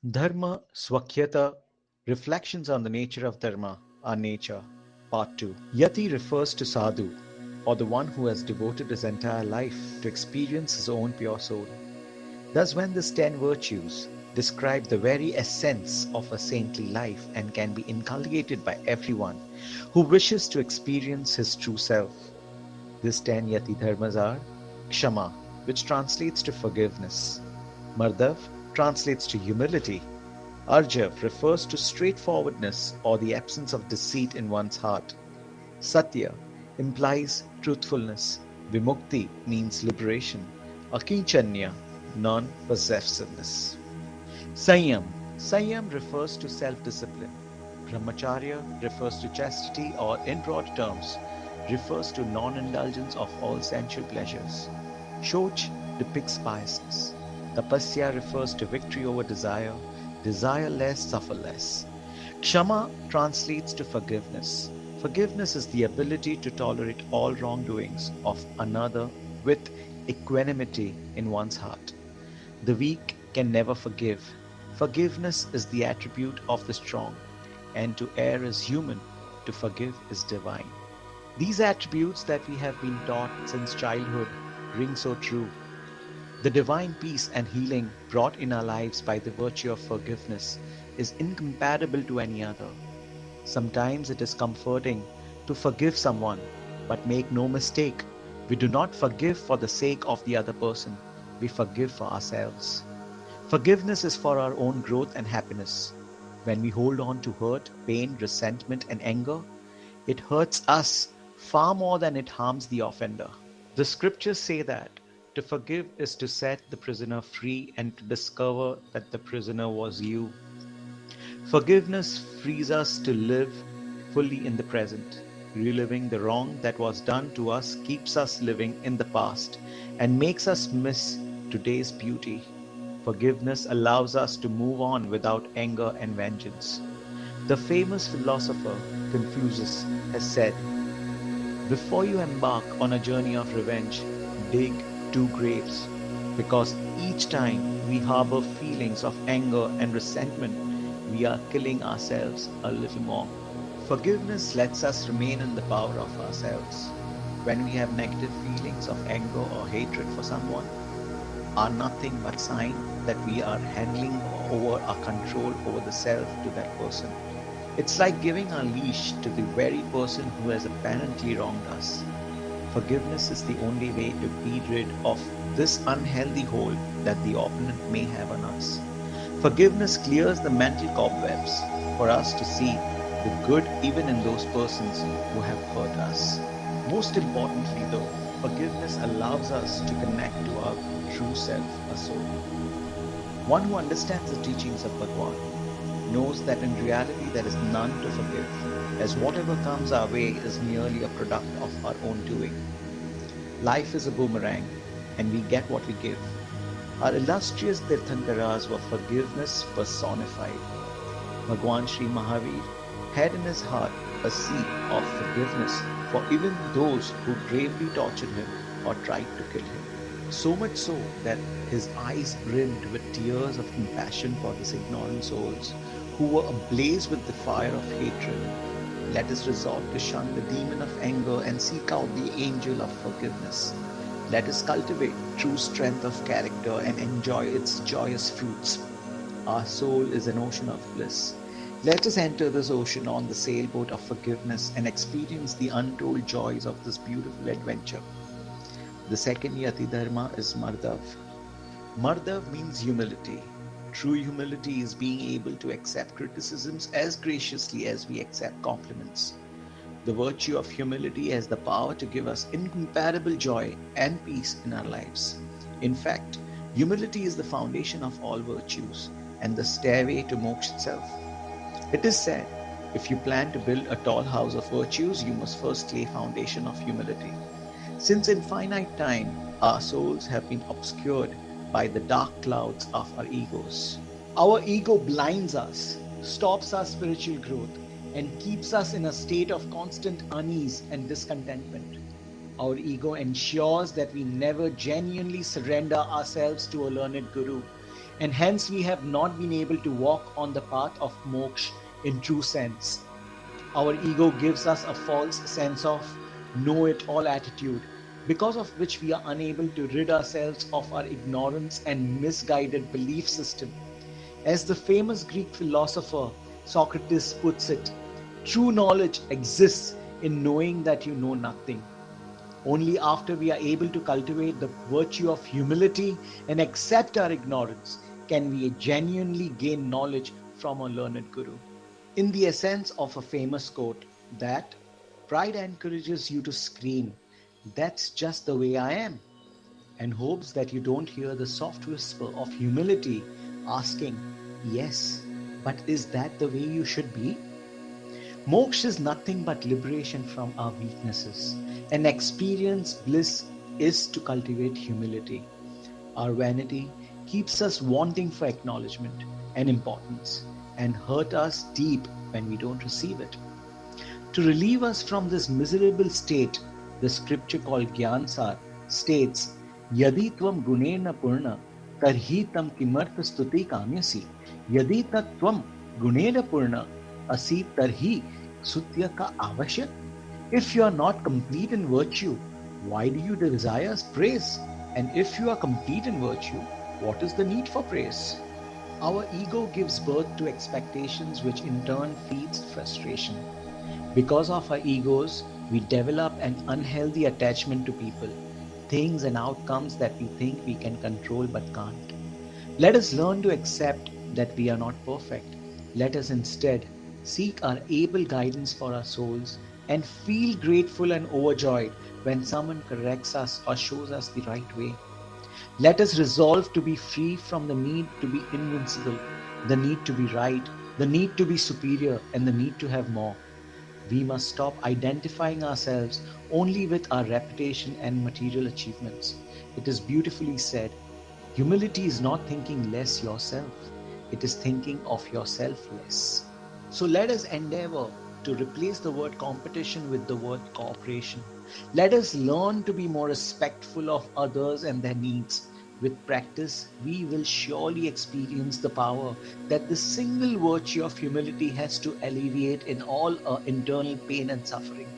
Dharma Swakhyata, Reflections on the Nature of Dharma, our Nature, Part 2. Yati refers to sadhu, or the one who has devoted his entire life to experience his own pure soul. Thus, when these 10 virtues describe the very essence of a saintly life and can be inculcated by everyone who wishes to experience his true self, these 10 Yati Dharmas are Kshama, which translates to forgiveness, Mardav translates to humility, Arjav refers to straightforwardness or the absence of deceit in one's heart. Satya implies truthfulness. Vimukti means liberation. Akinchanya, non-possessiveness. Sanyam refers to self-discipline. Brahmacharya refers to chastity or, in broad terms, refers to non-indulgence of all sensual pleasures. Shoch depicts piousness. Tapasya refers to victory over desire. Desire less, suffer less. Kshama translates to forgiveness. Forgiveness is the ability to tolerate all wrongdoings of another with equanimity in one's heart. The weak can never forgive. Forgiveness is the attribute of the strong, and to err is human, to forgive is divine. These attributes that we have been taught since childhood ring so true. The divine peace and healing brought in our lives by the virtue of forgiveness is incomparable to any other. Sometimes it is comforting to forgive someone, but make no mistake, we do not forgive for the sake of the other person, we forgive for ourselves. Forgiveness is for our own growth and happiness. When we hold on to hurt, pain, resentment, and anger, it hurts us far more than it harms the offender. The scriptures say that to forgive is to set the prisoner free and to discover that the prisoner was you. Forgiveness frees us to live fully in the present. Reliving the wrong that was done to us keeps us living in the past and makes us miss today's beauty. Forgiveness allows us to move on without anger and vengeance. The famous philosopher Confucius has said, before you embark on a journey of revenge, dig 2 graves, because each time we harbor feelings of anger and resentment, we are killing ourselves a little more. Forgiveness lets us remain in the power of ourselves. When we have negative feelings of anger or hatred for someone, are nothing but sign that we are handing over our control over the self to that person. It's like giving our leash to the very person who has apparently wronged us. Forgiveness is the only way to be rid of this unhealthy hold that the opponent may have on us. Forgiveness clears the mental cobwebs for us to see the good even in those persons who have hurt us. Most importantly, though, forgiveness allows us to connect to our true self, our soul. One who understands the teachings of Bhagwan knows that in reality there is none to forgive, as whatever comes our way is merely a product of our own doing. Life is a boomerang, and we get what we give. Our illustrious Tirthankaras were forgiveness personified. Bhagwan Sri Mahavir had in his heart a seed of forgiveness for even those who bravely tortured him or tried to kill him. So much so that his eyes brimmed with tears of compassion for these ignorant souls who were ablaze with the fire of hatred. Let us resolve to shun the demon of anger and seek out the angel of forgiveness. Let us cultivate true strength of character and enjoy its joyous fruits. Our soul is an ocean of bliss. Let us enter this ocean on the sailboat of forgiveness and experience the untold joys of this beautiful adventure. The second Yati Dharma is Mardav. Mardav means humility. True humility is being able to accept criticisms as graciously as we accept compliments. The virtue of humility has the power to give us incomparable joy and peace in our lives. In fact, humility is the foundation of all virtues and the stairway to moksha itself. It is said, if you plan to build a tall house of virtues, you must first lay foundation of humility. Since in finite time, our souls have been obscured by the dark clouds of our egos. Our ego blinds us, stops our spiritual growth, and keeps us in a state of constant unease and discontentment. Our ego ensures that we never genuinely surrender ourselves to a learned guru and hence we have not been able to walk on the path of moksha in true sense. Our ego gives us a false sense of know-it-all attitude, because of which we are unable to rid ourselves of our ignorance and misguided belief system. As the famous Greek philosopher Socrates puts it, true knowledge exists in knowing that you know nothing. Only after we are able to cultivate the virtue of humility and accept our ignorance can we genuinely gain knowledge from a learned guru. In the essence of a famous quote, that pride encourages you to scream, "That's just the way I am," and hopes that you don't hear the soft whisper of humility asking, "Yes, but is that the way you should be?" Moksha is nothing but liberation from our weaknesses, and experience bliss is to cultivate humility. Our vanity keeps us wanting for acknowledgement and importance, and hurt us deep when we don't receive it. To relieve us from this miserable state, the scripture called Gyansar states, Yadi tvam gunena purna, tarhi tam kimartha stuti kamyasi. Yadi tat tvam gunena purna, asi tarhi sutya ka avashyak. If you are not complete in virtue, why do you desire praise? And if you are complete in virtue, what is the need for praise? Our ego gives birth to expectations, which in turn feeds frustration. Because of our egos, we develop an unhealthy attachment to people, things, and outcomes that we think we can control but can't. Let us learn to accept that we are not perfect. Let us instead seek our able guidance for our souls and feel grateful and overjoyed when someone corrects us or shows us the right way. Let us resolve to be free from the need to be invincible, the need to be right, the need to be superior, and the need to have more. We must stop identifying ourselves only with our reputation and material achievements. It is beautifully said, humility is not thinking less yourself, it is thinking of yourself less. So let us endeavor to replace the word competition with the word cooperation. Let us learn to be more respectful of others and their needs. With practice, we will surely experience the power that the single virtue of humility has to alleviate in all our internal pain and suffering,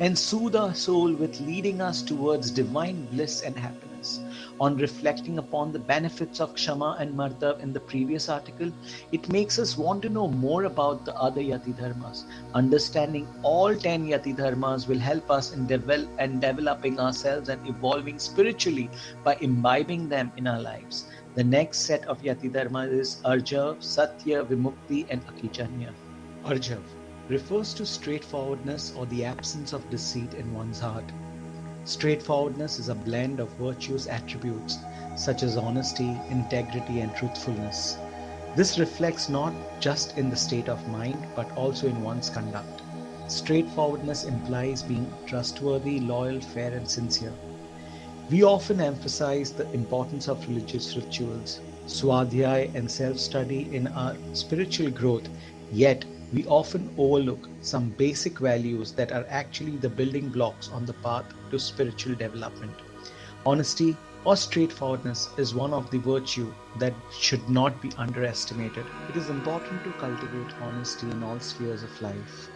and soothe our soul with leading us towards divine bliss and happiness. On reflecting upon the benefits of Kshama and Martav in the previous article, it makes us want to know more about the other Yati Dharmas. Understanding all 10 Yati Dharmas will help us in developing ourselves and evolving spiritually by imbibing them in our lives. The next set of Yati Dharmas is Arjav, Satya, Vimukti, and Akijanya. Arjav refers to straightforwardness or the absence of deceit in one's heart. Straightforwardness is a blend of virtuous attributes such as honesty, integrity, and truthfulness. This reflects not just in the state of mind but also in one's conduct. Straightforwardness implies being trustworthy, loyal, fair, and sincere. We often emphasize the importance of religious rituals, swadhyaya, and self study in our spiritual growth, yet, we often overlook some basic values that are actually the building blocks on the path to spiritual development. Honesty or straightforwardness is one of the virtues that should not be underestimated. It is important to cultivate honesty in all spheres of life,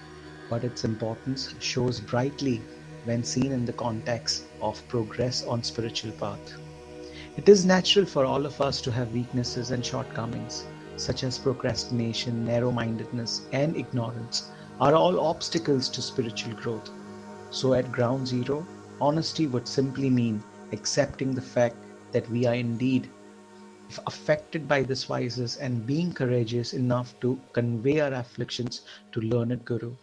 but its importance shows brightly when seen in the context of progress on spiritual path. It is natural for all of us to have weaknesses and shortcomings, such as procrastination, narrow-mindedness, and ignorance are all obstacles to spiritual growth. So at ground zero, honesty would simply mean accepting the fact that we are indeed affected by these vices and being courageous enough to convey our afflictions to learned Guru.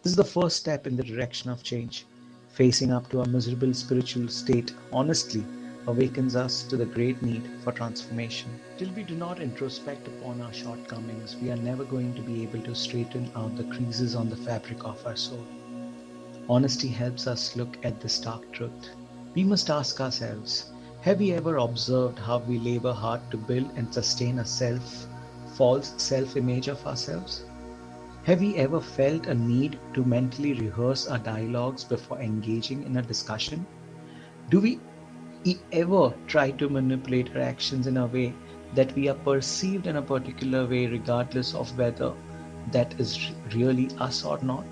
This is the first step in the direction of change. Facing up to our miserable spiritual state honestly awakens us to the great need for transformation. Till we do not introspect upon our shortcomings, we are never going to be able to straighten out the creases on the fabric of our soul. Honesty helps us look at this stark truth. We must ask ourselves, have we ever observed how we labor hard to build and sustain a false self-image of ourselves? Have we ever felt a need to mentally rehearse our dialogues before engaging in a discussion? Do we ever try to manipulate our actions in a way that we are perceived in a particular way regardless of whether that is really us or not.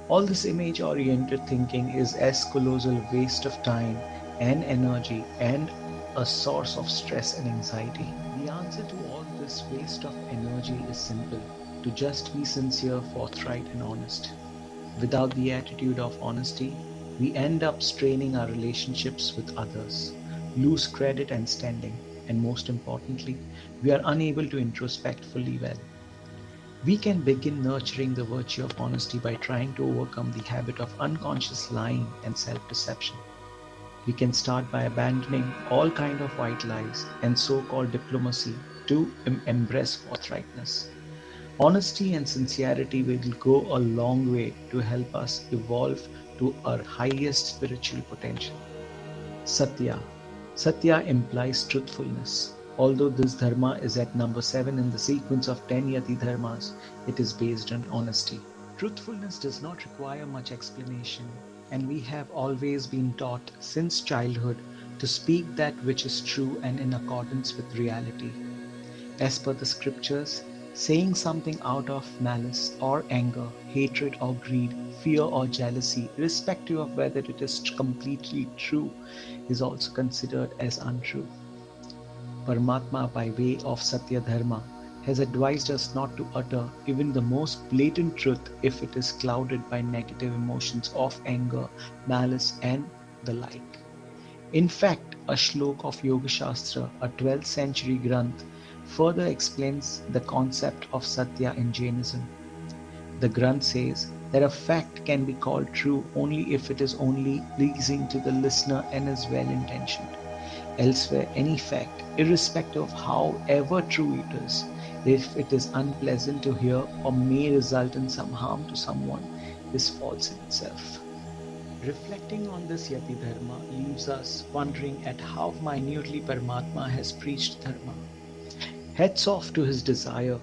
All this image oriented thinking is as colossal waste of time and energy and a source of stress and anxiety. The answer to all this waste of energy is simple: to just be sincere, forthright, and honest. Without the attitude of honesty, we end up straining our relationships with others, lose credit and standing, and most importantly, we are unable to introspect fully well. We can begin nurturing the virtue of honesty by trying to overcome the habit of unconscious lying and self-deception. We can start by abandoning all kind of white lies and so-called diplomacy to embrace forthrightness. Honesty and sincerity will go a long way to help us evolve to our highest spiritual potential. Satya. Satya implies truthfulness. Although this dharma is at number 7 in the sequence of 10 yati dharmas, it is based on honesty. Truthfulness does not require much explanation, and we have always been taught since childhood to speak that which is true and in accordance with reality. As per the scriptures, saying something out of malice or anger, hatred or greed, fear or jealousy, irrespective of whether it is completely true, is also considered as untrue. Paramatma, by way of Satya Dharma, has advised us not to utter even the most blatant truth if it is clouded by negative emotions of anger, malice, and the like. In fact, a shlok of Yoga Shastra, a 12th century Granth, further explains the concept of Satya in Jainism. The Granth says that a fact can be called true only if it is only pleasing to the listener and is well intentioned. Elsewhere, any fact, irrespective of however true it is, if it is unpleasant to hear or may result in some harm to someone, is false in itself. Reflecting on this Yati Dharma leaves us wondering at how minutely Paramatma has preached Dharma. Heads off to his desire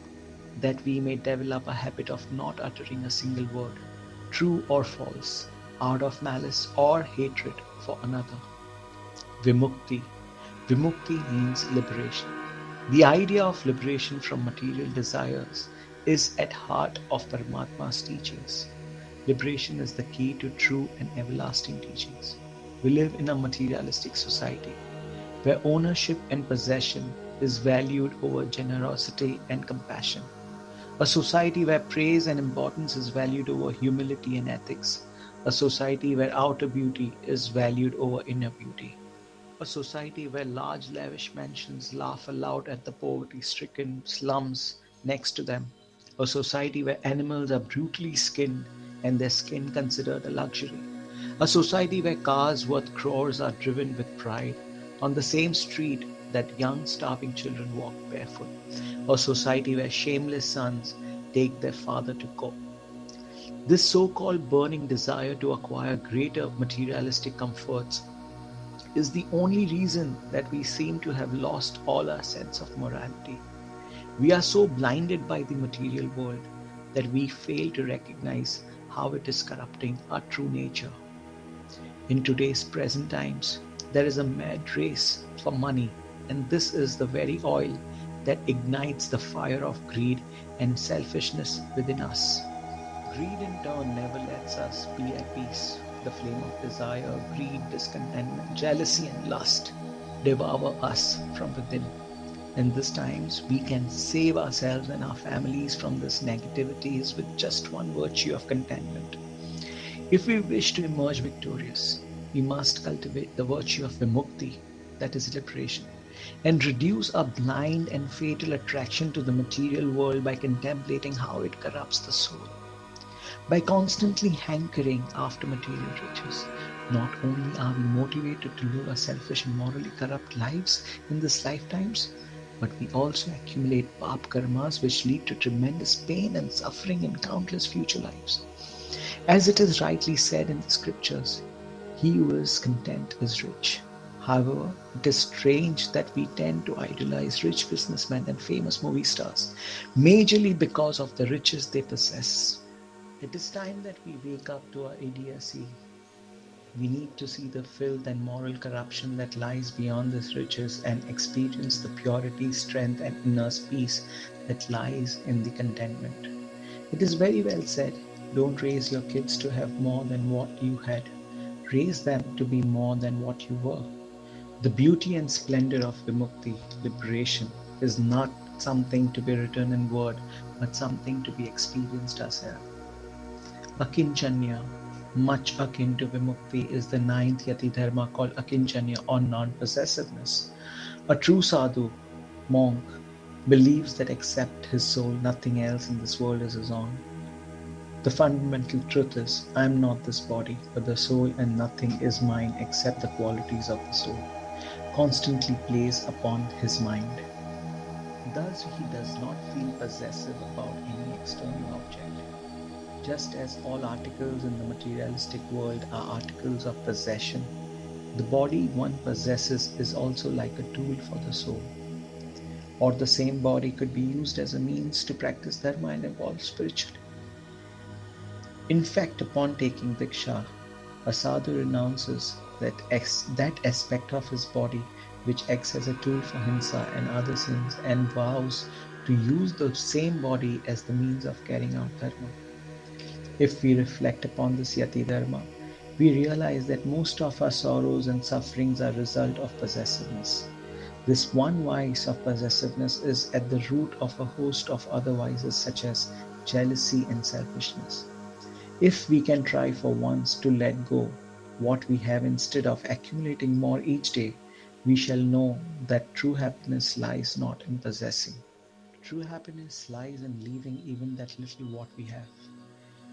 that we may develop a habit of not uttering a single word, true or false, out of malice or hatred for another. Vimukti. Vimukti means liberation. The idea of liberation from material desires is at heart of Paramatma's teachings. Liberation is the key to true and everlasting teachings. We live in a materialistic society where ownership and possession is valued over generosity and compassion. A society where praise and importance is valued over humility and ethics. A society where outer beauty is valued over inner beauty. A society where large lavish mansions laugh aloud at the poverty-stricken slums next to them. A society where animals are brutally skinned and their skin considered a luxury. A society where cars worth crores are driven with pride on the same street that young starving children walk barefoot. A society where shameless sons take their father to court. This so-called burning desire to acquire greater materialistic comforts is the only reason that we seem to have lost all our sense of morality. We are so blinded by the material world that we fail to recognize how it is corrupting our true nature. In today's present times, there is a mad race for money, and this is the very oil that ignites the fire of greed and selfishness within us. Greed in turn never lets us be at peace. The flame of desire, greed, discontentment, jealousy, and lust devour us from within. In these times, we can save ourselves and our families from this negativities with just one virtue of contentment. If we wish to emerge victorious, we must cultivate the virtue of vimukti, that is liberation, and reduce our blind and fatal attraction to the material world by contemplating how it corrupts the soul. By constantly hankering after material riches, not only are we motivated to live a selfish and morally corrupt lives in these lifetimes, but we also accumulate pap karmas which lead to tremendous pain and suffering in countless future lives. As it is rightly said in the scriptures, he who is content is rich. However, it is strange that we tend to idolize rich businessmen and famous movie stars, majorly because of the riches they possess. It is time that we wake up to our idiocy. We need to see the filth and moral corruption that lies beyond these riches and experience the purity, strength, and inner peace that lies in the contentment. It is very well said, don't raise your kids to have more than what you had. Raise them to be more than what you were. The beauty and splendor of Vimukti, liberation, is not something to be written in word, but something to be experienced ourselves. Akinchanya, much akin to Vimukti, is the ninth Yati Dharma called Akinchanya or non-possessiveness. A true sadhu, monk, believes that except his soul, nothing else in this world is his own. The fundamental truth is, I am not this body, but the soul, and nothing is mine except the qualities of the soul, constantly plays upon his mind. Thus, he does not feel possessive about any external object. Just as all articles in the materialistic world are articles of possession, the body one possesses is also like a tool for the soul. Or the same body could be used as a means to practice dharma and evolve spiritually. In fact, upon taking diksha, a sadhu renounces that aspect of his body which acts as a tool for hinsa and other sins and vows to use the same body as the means of carrying out dharma. If we reflect upon this yati dharma, we realize that most of our sorrows and sufferings are a result of possessiveness. This one vice of possessiveness is at the root of a host of other vices such as jealousy and selfishness. If we can try for once to let go what we have instead of accumulating more each day, we shall know that true happiness lies not in possessing. True happiness lies in leaving even that little what we have.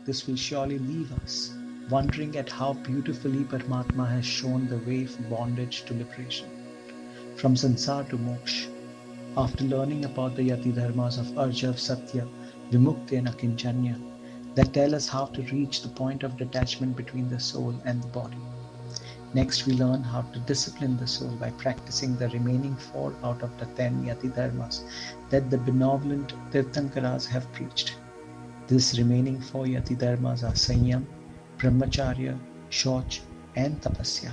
This will surely leave us wondering at how beautifully Paramatma has shown the way from bondage to liberation, from sansar to moksha. After learning about the Yati Dharmas of Arjav, Satya, Vimukti, and Akinchanya, that tell us how to reach the point of detachment between the soul and the body. Next, we learn how to discipline the soul by practicing the remaining 4 out of the 10 Yati Dharmas that the benevolent Tirthankaras have preached. These remaining 4 Yati Dharmas are Sanyam, Brahmacharya, Shauch, and Tapasya.